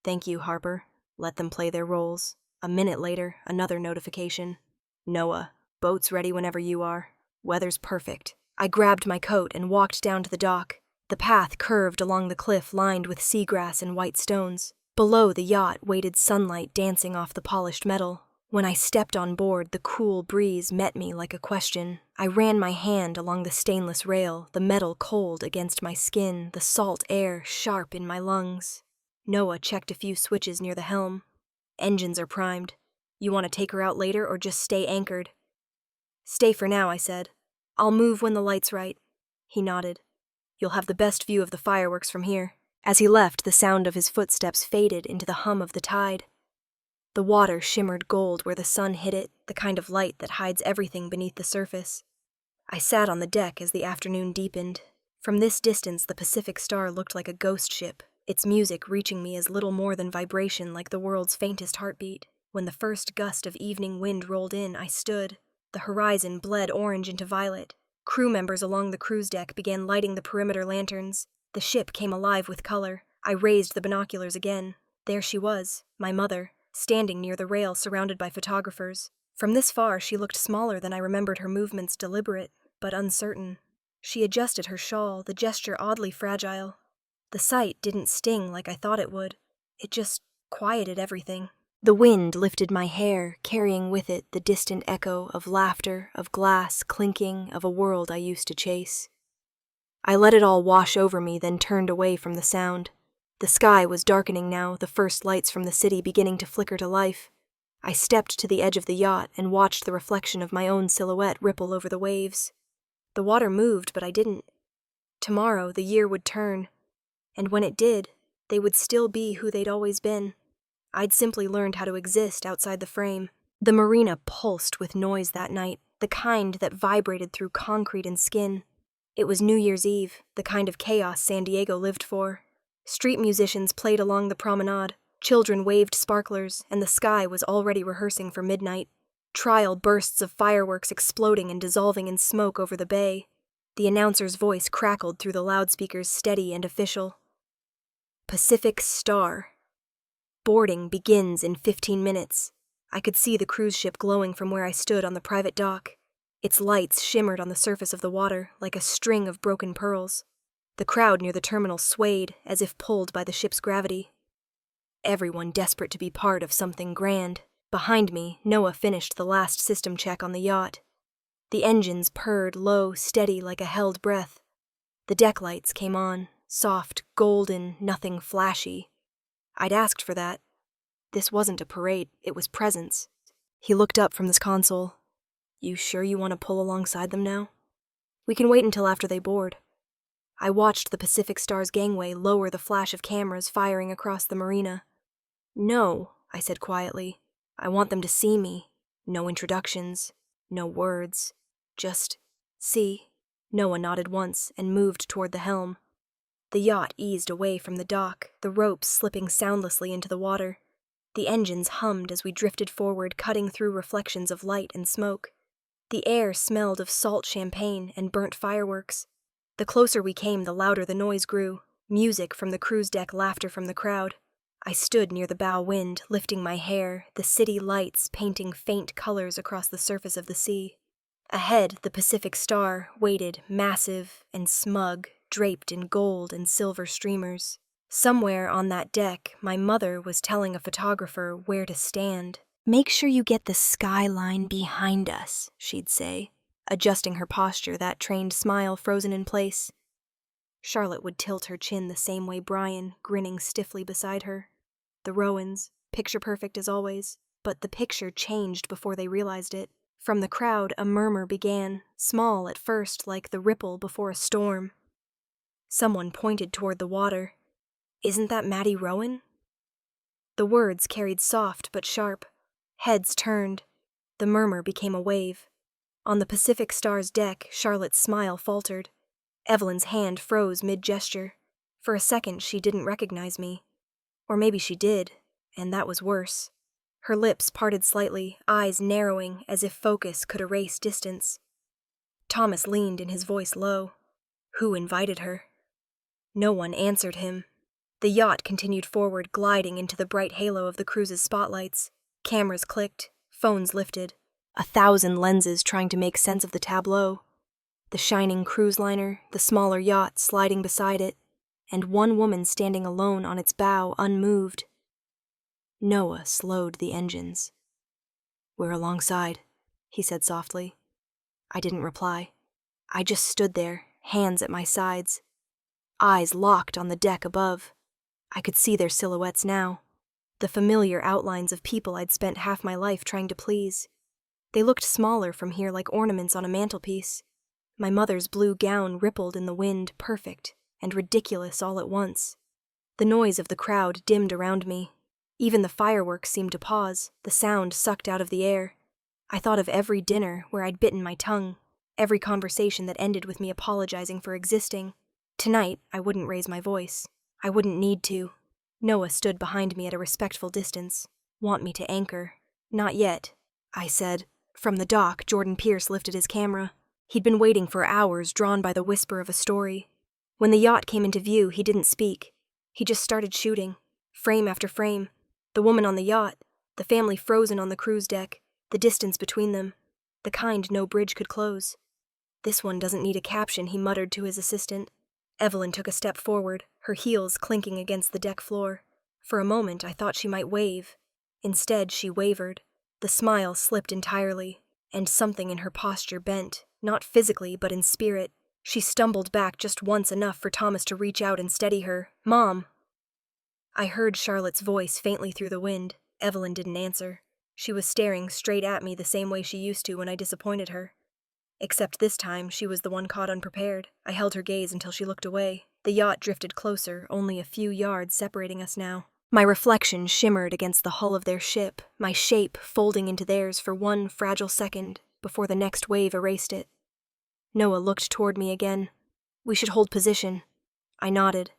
"Thank you, Harper. Let them play their roles." A minute later, another notification. "Noah, boat's ready whenever you are. Weather's perfect." I grabbed my coat and walked down to the dock. The path curved along the cliff lined with seagrass and white stones. Below the yacht waited sunlight dancing off the polished metal. When I stepped on board, the cool breeze met me like a question. I ran my hand along the stainless rail, the metal cold against my skin, the salt air sharp in my lungs. Noah checked a few switches near the helm. "Engines are primed. You want to take her out later or just stay anchored?" "Stay for now," I said. "I'll move when the light's right." He nodded. "You'll have the best view of the fireworks from here." As he left, the sound of his footsteps faded into the hum of the tide. The water shimmered gold where the sun hit it, the kind of light that hides everything beneath the surface. I sat on the deck as the afternoon deepened. From this distance, the Pacific Star looked like a ghost ship, its music reaching me as little more than vibration, like the world's faintest heartbeat. When the first gust of evening wind rolled in, I stood. The horizon bled orange into violet. Crew members along the cruise deck began lighting the perimeter lanterns. The ship came alive with color. I raised the binoculars again. There she was, my mother, standing near the rail surrounded by photographers. From this far, she looked smaller than I remembered, her movements deliberate, but uncertain. She adjusted her shawl, the gesture oddly fragile. The sight didn't sting like I thought it would. It just quieted everything. The wind lifted my hair, carrying with it the distant echo of laughter, of glass clinking, of a world I used to chase. I let it all wash over me, then turned away from the sound. The sky was darkening now, the first lights from the city beginning to flicker to life. I stepped to the edge of the yacht and watched the reflection of my own silhouette ripple over the waves. The water moved, but I didn't. Tomorrow, the year would turn. And when it did, they would still be who they'd always been. I'd simply learned how to exist outside the frame. The marina pulsed with noise that night, the kind that vibrated through concrete and skin. It was New Year's Eve, the kind of chaos San Diego lived for. Street musicians played along the promenade, children waved sparklers, and the sky was already rehearsing for midnight. Trial bursts of fireworks exploding and dissolving in smoke over the bay. The announcer's voice crackled through the loudspeakers, steady and official. Pacific Star. Boarding begins in 15 minutes. I could see the cruise ship glowing from where I stood on the private dock. Its lights shimmered on the surface of the water like a string of broken pearls. The crowd near the terminal swayed as if pulled by the ship's gravity. Everyone desperate to be part of something grand. Behind me, Noah finished the last system check on the yacht. The engines purred low, steady like a held breath. The deck lights came on, soft, golden, nothing flashy. I'd asked for that. This wasn't a parade, it was presence. He looked up from this console. You sure you want to pull alongside them now? We can wait until after they board. I watched the Pacific Star's gangway lower the flash of cameras firing across the marina. No, I said quietly. I want them to see me. No introductions, no words. Just see. Noah nodded once and moved toward the helm. The yacht eased away from the dock, the ropes slipping soundlessly into the water. The engines hummed as we drifted forward, cutting through reflections of light and smoke. The air smelled of salt champagne and burnt fireworks. The closer we came, the louder the noise grew. Music from the cruise deck, laughter from the crowd. I stood near the bow wind, lifting my hair, the city lights painting faint colors across the surface of the sea. Ahead, the Pacific Star waited, massive and smug, draped in gold and silver streamers. Somewhere on that deck, my mother was telling a photographer where to stand. Make sure you get the skyline behind us, she'd say, adjusting her posture, that trained smile frozen in place. Charlotte would tilt her chin the same way Brian, grinning stiffly beside her. The Rowans, picture perfect as always, but the picture changed before they realized it. From the crowd, a murmur began, small at first, like the ripple before a storm. Someone pointed toward the water. Isn't that Maddie Rowan? The words carried soft but sharp. Heads turned. The murmur became a wave. On the Pacific Star's deck, Charlotte's smile faltered. Evelyn's hand froze mid-gesture. For a second, she didn't recognize me. Or maybe she did, and that was worse. Her lips parted slightly, eyes narrowing as if focus could erase distance. Thomas leaned in, his voice low. Who invited her? No one answered him. The yacht continued forward, gliding into the bright halo of the cruise's spotlights. Cameras clicked, phones lifted. 1,000 lenses trying to make sense of the tableau. The shining cruise liner, the smaller yacht sliding beside it, and one woman standing alone on its bow, unmoved. Noah slowed the engines. We're alongside, he said softly. I didn't reply. I just stood there, hands at my sides. Eyes locked on the deck above. I could see their silhouettes now. The familiar outlines of people I'd spent half my life trying to please. They looked smaller from here, like ornaments on a mantelpiece. My mother's blue gown rippled in the wind, perfect and ridiculous all at once. The noise of the crowd dimmed around me. Even the fireworks seemed to pause, the sound sucked out of the air. I thought of every dinner where I'd bitten my tongue, every conversation that ended with me apologizing for existing. Tonight, I wouldn't raise my voice. I wouldn't need to. Noah stood behind me at a respectful distance. Want me to anchor? Not yet, I said. From the dock, Jordan Pierce lifted his camera. He'd been waiting for hours, drawn by the whisper of a story. When the yacht came into view, he didn't speak. He just started shooting. frame after frame. The woman on the yacht, the family frozen on the cruise deck, the distance between them, the kind no bridge could close. "This one doesn't need a caption," he muttered to his assistant. Evelyn took a step forward, her heels clinking against the deck floor. For a moment, I thought she might wave. Instead, she wavered. The smile slipped entirely, and something in her posture bent, not physically but in spirit. She stumbled back just once, enough for Thomas to reach out and steady her. "Mom!" I heard Charlotte's voice faintly through the wind. Evelyn didn't answer. She was staring straight at me the same way she used to when I disappointed her. Except this time, she was the one caught unprepared. I held her gaze until she looked away. The yacht drifted closer, only a few yards separating us now. My reflection shimmered against the hull of their ship, my shape folding into theirs for one fragile second before the next wave erased it. Noah looked toward me again. "We should hold position." I nodded.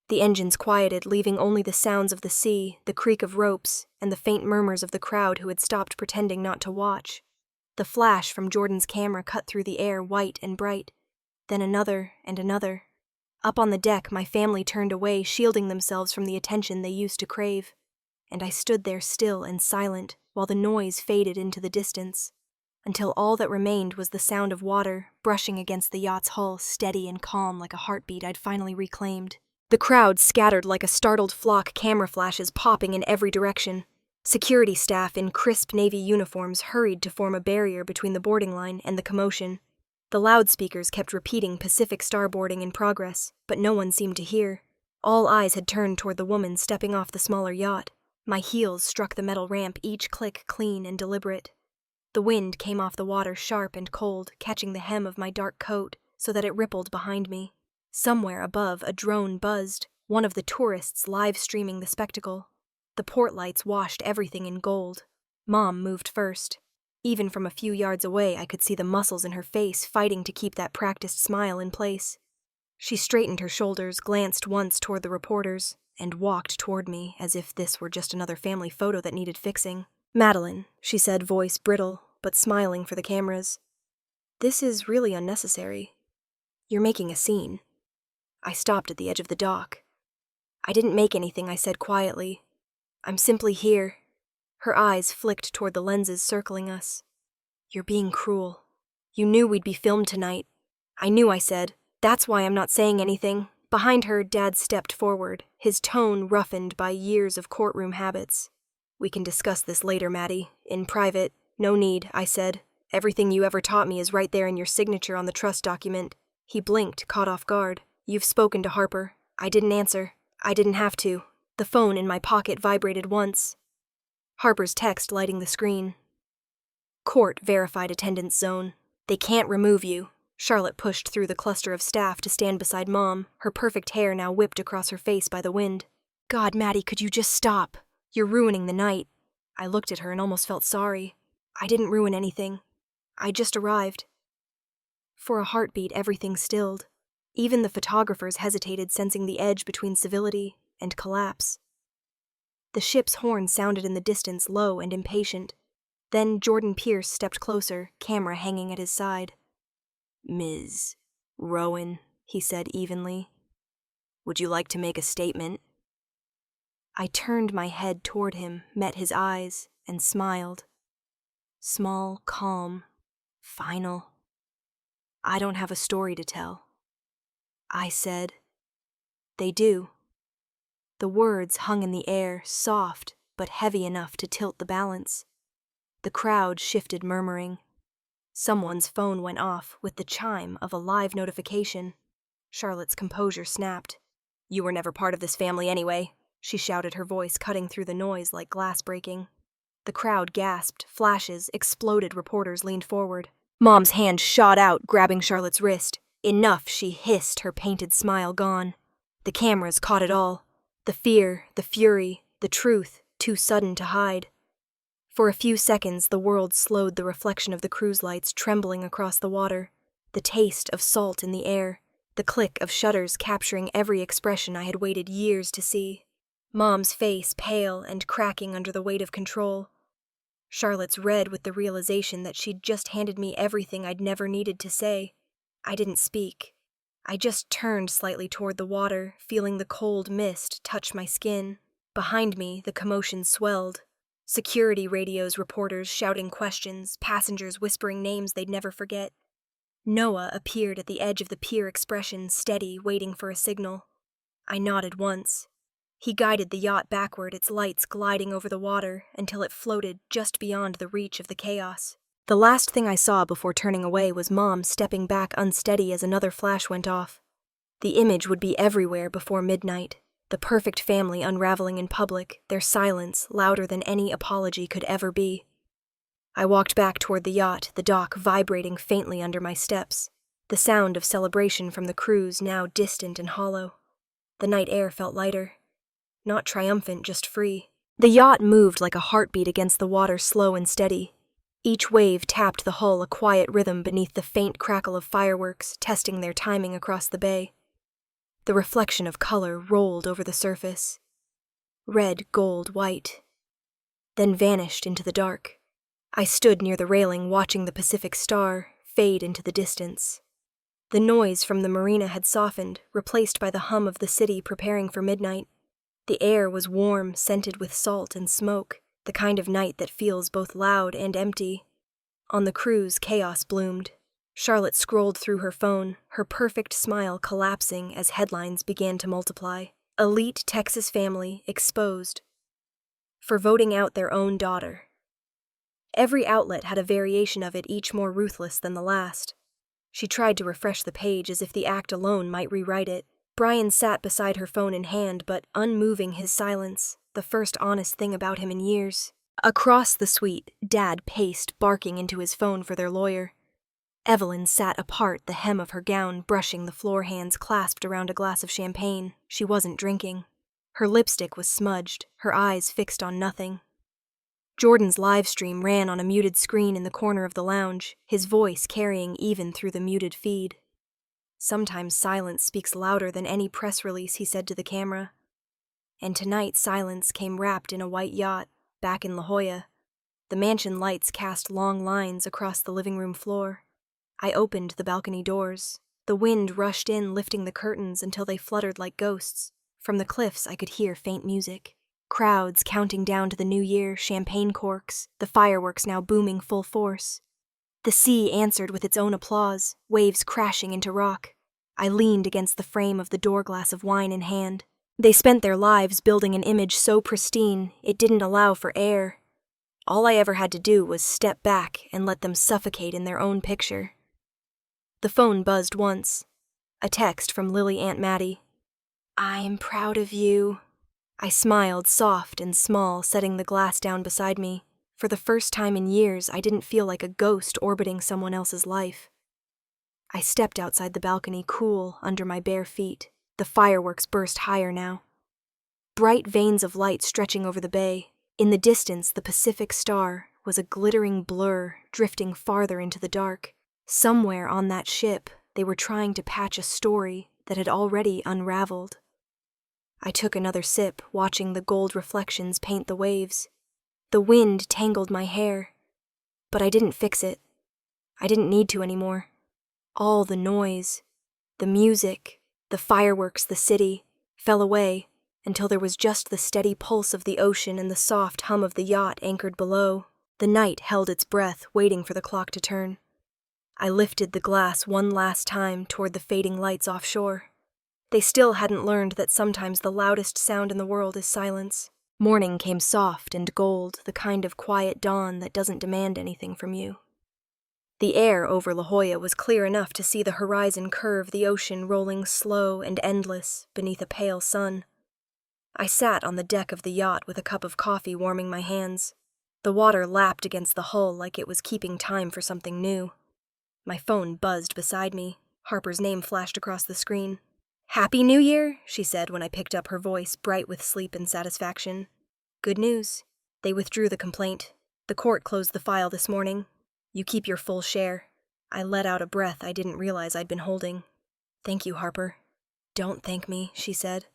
The engines quieted, leaving only the sounds of the sea, the creak of ropes, and the faint murmurs of the crowd who had stopped pretending not to watch. The flash from Jordan's camera cut through the air white and bright, then another and another. Up on the deck, my family turned away, shielding themselves from the attention they used to crave. And I stood there still and silent, while the noise faded into the distance, until all that remained was the sound of water brushing against the yacht's hull, steady and calm like a heartbeat I'd finally reclaimed. The crowd scattered like a startled flock, camera flashes popping in every direction. Security staff in crisp Navy uniforms hurried to form a barrier between the boarding line and the commotion. The loudspeakers kept repeating Pacific starboarding in progress, but no one seemed to hear. All eyes had turned toward the woman stepping off the smaller yacht. My heels struck the metal ramp, each click clean and deliberate. The wind came off the water sharp and cold, catching the hem of my dark coat so that it rippled behind me. Somewhere above, a drone buzzed, one of the tourists live streaming the spectacle. The port lights washed everything in gold. Mom moved first. Even from a few yards away, I could see the muscles in her face fighting to keep that practiced smile in place. She straightened her shoulders, glanced once toward the reporters, and walked toward me as if this were just another family photo that needed fixing. "Madeline," she said, voice brittle, but smiling for the cameras. "This is really unnecessary. You're making a scene." I stopped at the edge of the dock. "I didn't make anything," I said quietly. "I'm simply here." Her eyes flicked toward the lenses circling us. "You're being cruel. You knew we'd be filmed tonight." "I knew," I said. "That's why I'm not saying anything." Behind her, Dad stepped forward, his tone roughened by years of courtroom habits. "We can discuss this later, Maddie. In private." "No need," I said. "Everything you ever taught me is right there in your signature on the trust document." He blinked, caught off guard. "You've spoken to Harper." I didn't answer. I didn't have to. The phone in my pocket vibrated once. Harper's text lighting the screen. "Court verified attendance zone. They can't remove you." Charlotte pushed through the cluster of staff to stand beside Mom, her perfect hair now whipped across her face by the wind. "God, Maddie, could you just stop? You're ruining the night." I looked at her and almost felt sorry. I didn't ruin anything. I just arrived. For a heartbeat, everything stilled. Even the photographers hesitated, sensing the edge between civility and collapse. The ship's horn sounded in the distance, low and impatient. Then Jordan Pierce stepped closer, camera hanging at his side. "Ms. Rowan," he said evenly. "Would you like to make a statement?" I turned my head toward him, met his eyes, and smiled. Small, calm, final. "I don't have a story to tell." I said. "They do." The words hung in the air, soft but heavy enough to tilt the balance. The crowd shifted, murmuring. Someone's phone went off with the chime of a live notification. Charlotte's composure snapped. "You were never part of this family anyway," she shouted, her voice cutting through the noise like glass breaking. The crowd gasped, flashes exploded, reporters leaned forward. Mom's hand shot out, grabbing Charlotte's wrist. "Enough," she hissed, her painted smile gone. The cameras caught it all. The fear, the fury, the truth, too sudden to hide. For a few seconds, the world slowed, the reflection of the cruise lights trembling across the water, the taste of salt in the air, the click of shutters capturing every expression I had waited years to see. Mom's face pale and cracking under the weight of control. Charlotte's red with the realization that she'd just handed me everything I'd never needed to say. I didn't speak. I just turned slightly toward the water, feeling the cold mist touch my skin. Behind me, the commotion swelled. Security radios, reporters shouting questions, passengers whispering names they'd never forget. Noah appeared at the edge of the pier, expression steady, waiting for a signal. I nodded once. He guided the yacht backward, its lights gliding over the water until it floated just beyond the reach of the chaos. The last thing I saw before turning away was Mom stepping back unsteady as another flash went off. The image would be everywhere before midnight. The perfect family unraveling in public, their silence louder than any apology could ever be. I walked back toward the yacht, the dock vibrating faintly under my steps, the sound of celebration from the crews now distant and hollow. The night air felt lighter. Not triumphant, just free. The yacht moved like a heartbeat against the water, slow and steady. Each wave tapped the hull, a quiet rhythm beneath the faint crackle of fireworks, testing their timing across the bay. The reflection of color rolled over the surface. Red, gold, white. Then vanished into the dark. I stood near the railing, watching the Pacific Star fade into the distance. The noise from the marina had softened, replaced by the hum of the city preparing for midnight. The air was warm, scented with salt and smoke, the kind of night that feels both loud and empty. On the cruise, chaos bloomed. Charlotte scrolled through her phone, her perfect smile collapsing as headlines began to multiply. Elite Texas family exposed for voting out their own daughter. Every outlet had a variation of it, each more ruthless than the last. She tried to refresh the page as if the act alone might rewrite it. Brian sat beside her phone in hand, but unmoving, his silence, the first honest thing about him in years. Across the suite, Dad paced, barking into his phone for their lawyer. Evelyn sat apart, the hem of her gown brushing the floor, hands clasped around a glass of champagne. She wasn't drinking. Her lipstick was smudged, her eyes fixed on nothing. Jordan's live stream ran on a muted screen in the corner of the lounge, his voice carrying even through the muted feed. "Sometimes silence speaks louder than any press release," he said to the camera. And tonight silence came wrapped in a white yacht, back in La Jolla. The mansion lights cast long lines across the living room floor. I opened the balcony doors. The wind rushed in, lifting the curtains until they fluttered like ghosts. From the cliffs I could hear faint music. Crowds counting down to the new year, champagne corks, the fireworks now booming full force. The sea answered with its own applause, waves crashing into rock. I leaned against the frame of the door, glass of wine in hand. They spent their lives building an image so pristine, it didn't allow for air. All I ever had to do was step back and let them suffocate in their own picture. The phone buzzed once. A text from Lily Aunt Maddie. "I'm proud of you." I smiled, soft and small, setting the glass down beside me. For the first time in years, I didn't feel like a ghost orbiting someone else's life. I stepped outside the balcony, cool under my bare feet. The fireworks burst higher now. Bright veins of light stretching over the bay. In the distance, the Pacific Star was a glittering blur, drifting farther into the dark. Somewhere on that ship, they were trying to patch a story that had already unraveled. I took another sip, watching the gold reflections paint the waves. The wind tangled my hair, but I didn't fix it. I didn't need to anymore. All the noise, the music, the fireworks, the city, fell away until there was just the steady pulse of the ocean and the soft hum of the yacht anchored below. The night held its breath, waiting for the clock to turn. I lifted the glass one last time toward the fading lights offshore. They still hadn't learned that sometimes the loudest sound in the world is silence. Morning came soft and gold, the kind of quiet dawn that doesn't demand anything from you. The air over La Jolla was clear enough to see the horizon curve, the ocean rolling slow and endless beneath a pale sun. I sat on the deck of the yacht with a cup of coffee warming my hands. The water lapped against the hull like it was keeping time for something new. My phone buzzed beside me. Harper's name flashed across the screen. "Happy New Year," she said when I picked up, her voice bright with sleep and satisfaction. "Good news. They withdrew the complaint. The court closed the file this morning. You keep your full share." I let out a breath I didn't realize I'd been holding. "Thank you, Harper." "Don't thank me," she said.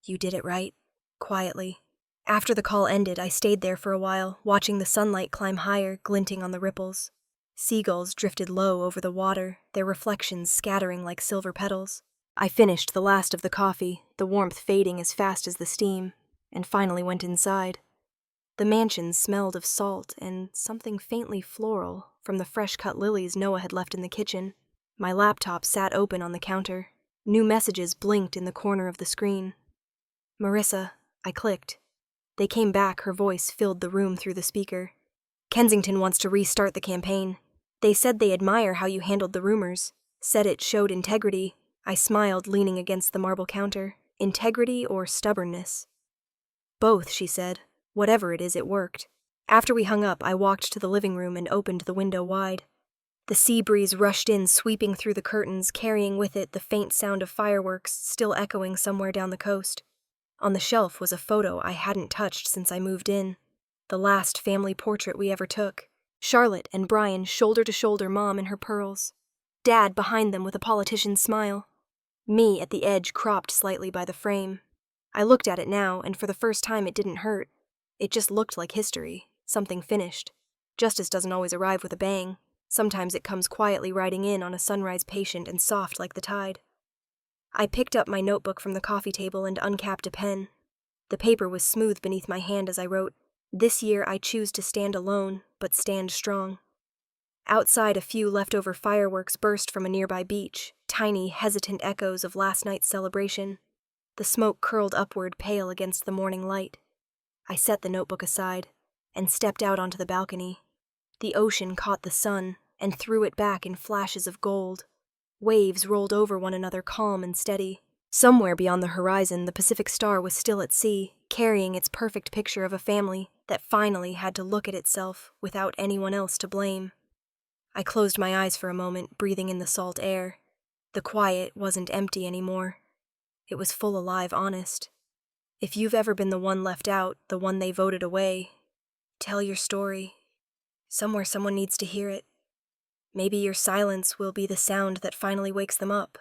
"You did it right." Quietly. After the call ended, I stayed there for a while, watching the sunlight climb higher, glinting on the ripples. Seagulls drifted low over the water, their reflections scattering like silver petals. I finished the last of the coffee, the warmth fading as fast as the steam. and finally went inside. The mansion smelled of salt and something faintly floral from the fresh-cut lilies Noah had left in the kitchen. My laptop sat open on the counter. New messages blinked in the corner of the screen. "Marissa," I clicked. They came back, her voice filled the room through the speaker. "Kensington wants to restart the campaign. They said they admire how you handled the rumors. Said it showed integrity." I smiled, leaning against the marble counter. "Integrity or stubbornness?" "Both," she said. "Whatever it is, it worked." After we hung up, I walked to the living room and opened the window wide. The sea breeze rushed in, sweeping through the curtains, carrying with it the faint sound of fireworks still echoing somewhere down the coast. On the shelf was a photo I hadn't touched since I moved in. The last family portrait we ever took. Charlotte and Brian shoulder to shoulder, Mom in her pearls. Dad behind them with a politician's smile. Me at the edge, cropped slightly by the frame. I looked at it now, and for the first time it didn't hurt. It just looked like history, something finished. Justice doesn't always arrive with a bang. Sometimes it comes quietly riding in on a sunrise patient and soft like the tide. I picked up my notebook from the coffee table and uncapped a pen. The paper was smooth beneath my hand as I wrote, "This year I choose to stand alone, but stand strong." Outside, a few leftover fireworks burst from a nearby beach, tiny, hesitant echoes of last night's celebration. The smoke curled upward, pale against the morning light. I set the notebook aside and stepped out onto the balcony. The ocean caught the sun and threw it back in flashes of gold. Waves rolled over one another, calm and steady. Somewhere beyond the horizon, the Pacific Star was still at sea, carrying its perfect picture of a family that finally had to look at itself without anyone else to blame. I closed my eyes for a moment, breathing in the salt air. The quiet wasn't empty anymore. It was full, alive, honest. If you've ever been the one left out, the one they voted away, tell your story. Somewhere someone needs to hear it. Maybe your silence will be the sound that finally wakes them up.